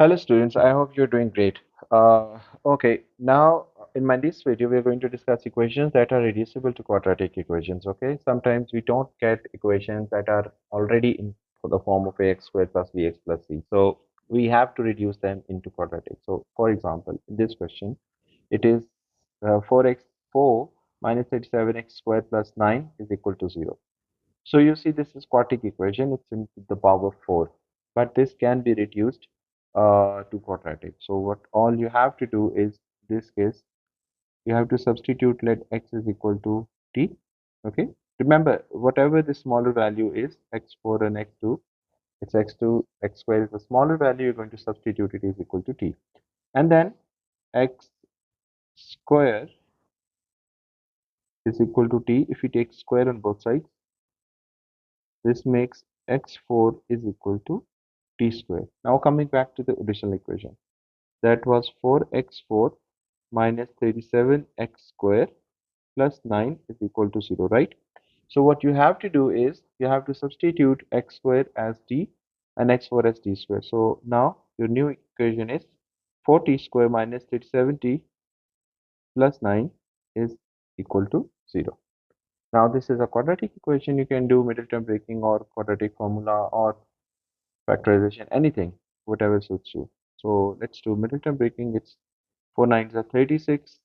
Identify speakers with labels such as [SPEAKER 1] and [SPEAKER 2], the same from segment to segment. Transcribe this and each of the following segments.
[SPEAKER 1] Hello students, I hope you're doing great. Okay, now in my this video we're going to discuss equations that are reducible to quadratic equations. Okay, sometimes we don't get equations that are already in the form of ax squared plus bx plus c. So we have to reduce them into quadratic. So for example, in this question, it is 4 minus 37x squared plus 9 is equal to 0. So you see this is quadratic equation, it's in the power 4, but this can be reduced to quadratic. So what all you have to do is, this case, you have to substitute, let x is equal to t. Okay, remember whatever the smaller value is, x4 and x2, it's x2, x square is the smaller value, you're going to substitute it is equal to t. And then x square is equal to t. If you take square on both sides, this makes x4 is equal to t square. Now coming back to the original equation, that was 4x4 minus 37x square plus 9 is equal to 0, right? So what you have to do is you have to substitute x square as t and x4 as t square. So now your new equation is 4t square minus 37t plus 9 is equal to 0. Now this is a quadratic equation. You can do middle term breaking or quadratic formula or factorization, anything, whatever suits you. So let's do middle term breaking. It's 4 nines are 36.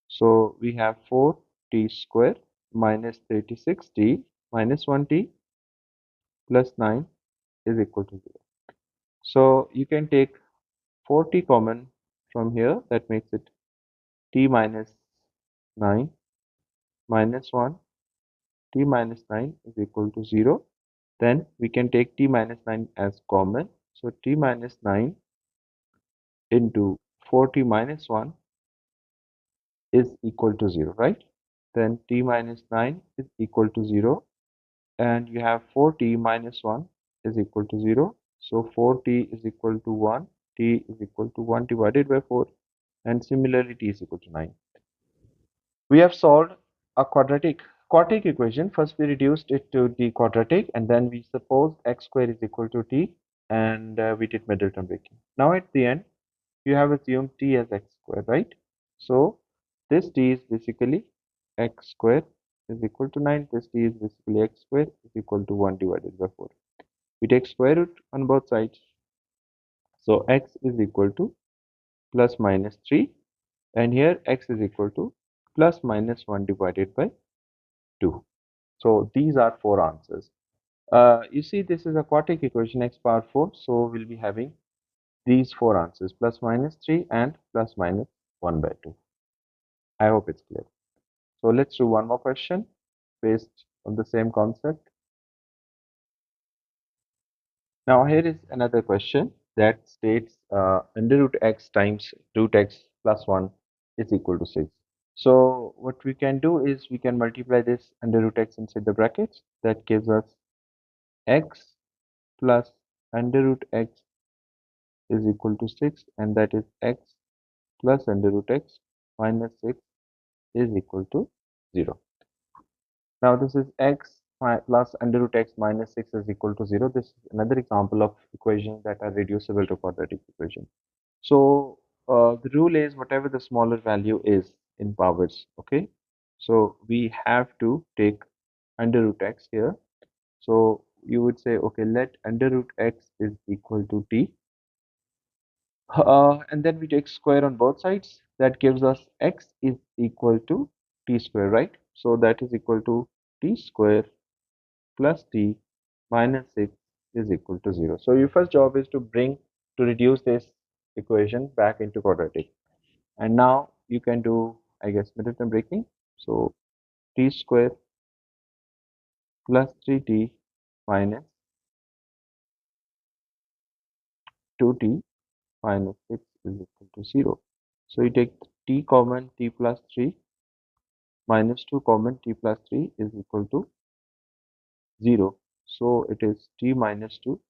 [SPEAKER 1] So we have 4t square minus 36t minus 1t plus 9 is equal to 0. So you can take 4t common from here. That makes it t minus 9 minus 1. T minus 9 is equal to 0. Then we can take t minus 9 as common. So t minus 9 into 4t minus 1 is equal to 0, right? Then t minus 9 is equal to 0, and you have 4t minus 1 is equal to 0. So 4t is equal to 1, t is equal to 1 divided by 4, and similarly t is equal to 9. We have solved a quadratic equation. First we reduced it to the quadratic, and then we supposed x square is equal to t, and we did middle term breaking. Now at the end, you have assumed t as x square, right? So this t is basically x square is equal to 9. This t is basically x square is equal to 1 divided by 4. We take square root on both sides. So x is equal to plus minus 3, and here x is equal to plus minus 1 divided by 2. So these are four answers. You see, this is a quadratic equation, x power 4. So we'll be having these four answers, plus minus 3 and plus minus 1 by 2. I hope it's clear. So let's do one more question based on the same concept. Now here is another question that states under root x times root x plus 1 is equal to 6. So what we can do is we can multiply this under root x inside the brackets. That gives us x plus under root x is equal to 6, and that is x plus under root x minus 6 is equal to 0. Now this is x plus under root x minus 6 is equal to 0. This is another example of equations that are reducible to quadratic equation. So the rule is whatever the smaller value is in powers, okay? So we have to take under root x here. So you would say, okay, let under root x is equal to t. And then we take square on both sides. That gives us x is equal to t square, right? So that is equal to t square plus t minus 6 is equal to 0. So your first job is to reduce this equation back into quadratic. And now you can do, I guess, middle term breaking. So t square plus 3t minus 2t minus 6 is equal to 0. So you take t common, t plus 3 minus 2 common, t plus 3 is equal to 0. So it is t minus 2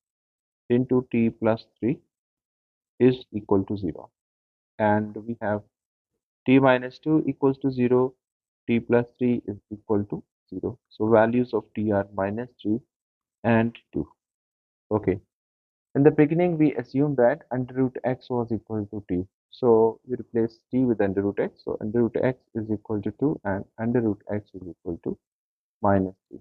[SPEAKER 1] into t plus 3 is equal to 0. And we have t minus 2 equals to 0, t plus 3 is equal to 0. So values of t are minus 3 and 2. Okay, In the beginning, we assumed that under root x was equal to t. So we replace t with under root x. So under root x is equal to 2 and under root x is equal to minus 3.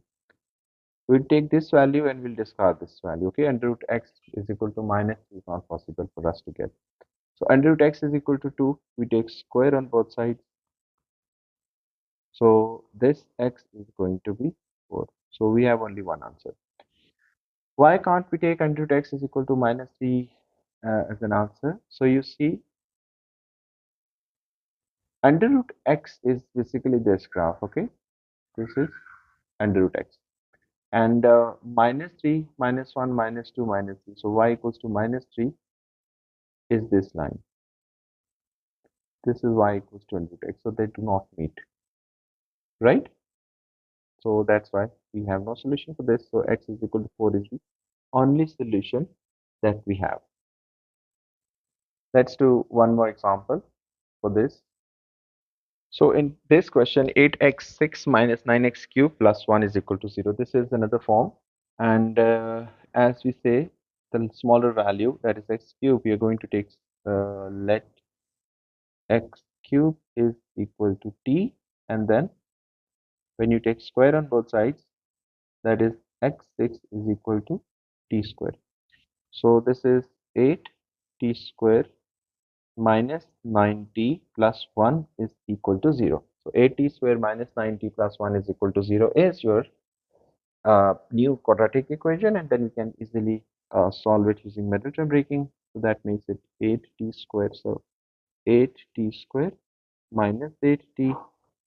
[SPEAKER 1] We'll take this value and we'll discard this value. Okay, under root x is equal to minus 3 is not possible for us to get. So under root x is equal to 2. We take square on both sides. So this x is going to be 4. So we have only one answer. Why can't we take under root x is equal to minus 3 as an answer? So you see, under root x is basically this graph. Okay, this is under root x. And minus 3, minus 1, minus 2, minus 3. So y equals to minus 3 is this line. This is y equals to under root x. So they do not meet, right? So that's why we have no solution for this. So x is equal to 4 is the only solution that we have. Let's do one more example for this. So in this question, 8x6 minus 9x cubed plus 1 is equal to 0. This is another form. And as we say, the smaller value, that is x cubed, we are going to take, let x cubed is equal to t. And then when you take square on both sides, that is x6 is equal to t square. So this is 8t square minus 9t plus 1 is equal to 0. So 8t square minus 9t plus 1 is equal to 0 is your new quadratic equation, and then you can easily solve it using middle term breaking. So that makes it 8t square. So 8t square minus 8t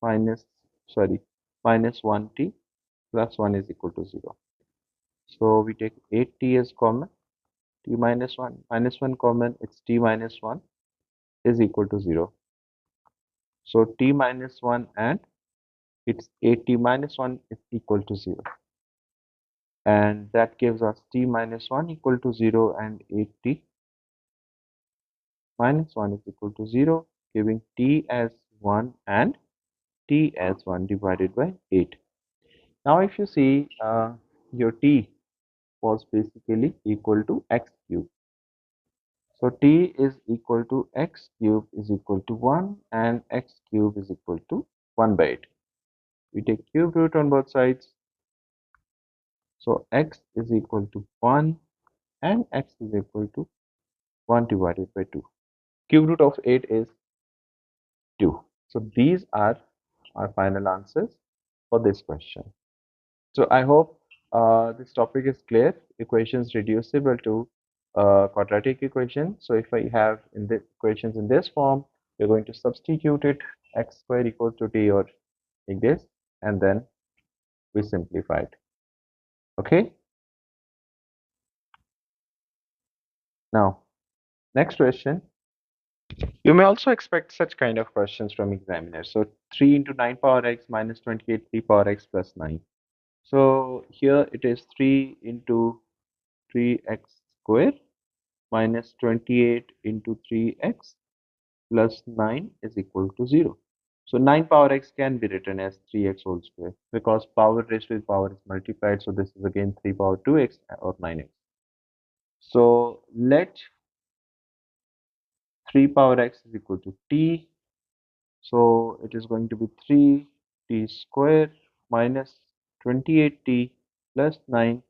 [SPEAKER 1] minus, sorry, minus 1t plus 1 is equal to 0. So we take 8t as common, t minus 1 common, it's t minus 1 is equal to 0. So t minus 1 and it's 8t minus 1 is equal to 0. And that gives us t minus 1 equal to 0 and 8t minus 1 is equal to 0, giving t as 1 and t as 1 divided by 8. Now if you see, your t was basically equal to x cube. So t is equal to x cube is equal to 1 and x cube is equal to 1 by 8. We take cube root on both sides. So x is equal to 1 and x is equal to 1 divided by 2. Cube root of 8 is 2. So these are our final answers for this question. So I hope this topic is clear. Equations reducible to quadratic equation. So if I have in the equations in this form, we're going to substitute it x square equals to t or like this, and then we simplify it. Okay. Now, next question. You may also expect such kind of questions from examiners. So 3 into 9 power x minus 28 3 power x plus 9. So here it is 3 into 3x square minus 28 into 3x plus 9 is equal to 0. So 9 power x can be written as 3x whole square because power raised with power is multiplied. So this is again 3 power 2x or 9x. So let 3 power x is equal to t. So it is going to be 3t square minus 28t plus 9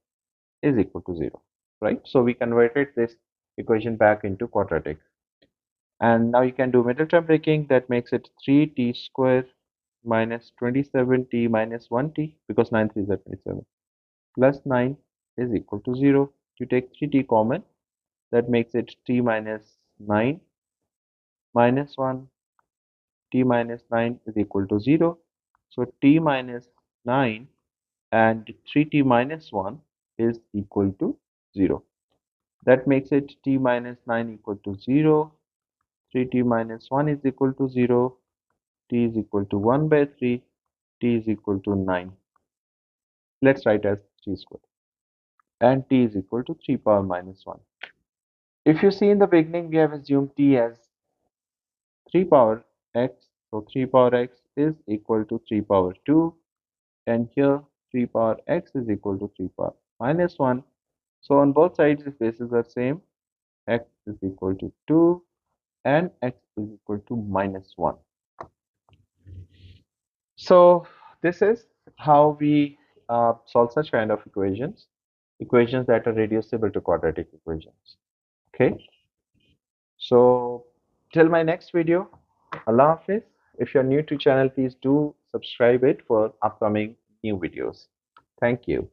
[SPEAKER 1] is equal to 0, right? So we converted this equation back into quadratic. And now you can do middle term breaking. That makes it 3t square minus 27t minus 1t because 9 3 is 27 plus 9 is equal to 0. You take 3t common. That makes it t minus 9 minus 1. T minus 9 is equal to 0. So t minus 9 and 3t minus 1 is equal to 0. That makes it t minus 9 equal to 0. 3t minus 1 is equal to 0. T is equal to 1 by 3. T is equal to 9. Let's write as 3 square. And t is equal to 3 power minus 1. If you see in the beginning, we have assumed t as 3 power x. So 3 power x is equal to 3 power 2. And here 3 power x is equal to 3 power minus 1. So on both sides, if bases are same, x is equal to 2 and x is equal to -1. So this is how we solve such kind of equations that are reducible to quadratic equations. Okay, so till my next video, Allah Hafiz. If you're new to channel, please do subscribe it for upcoming new videos. Thank you.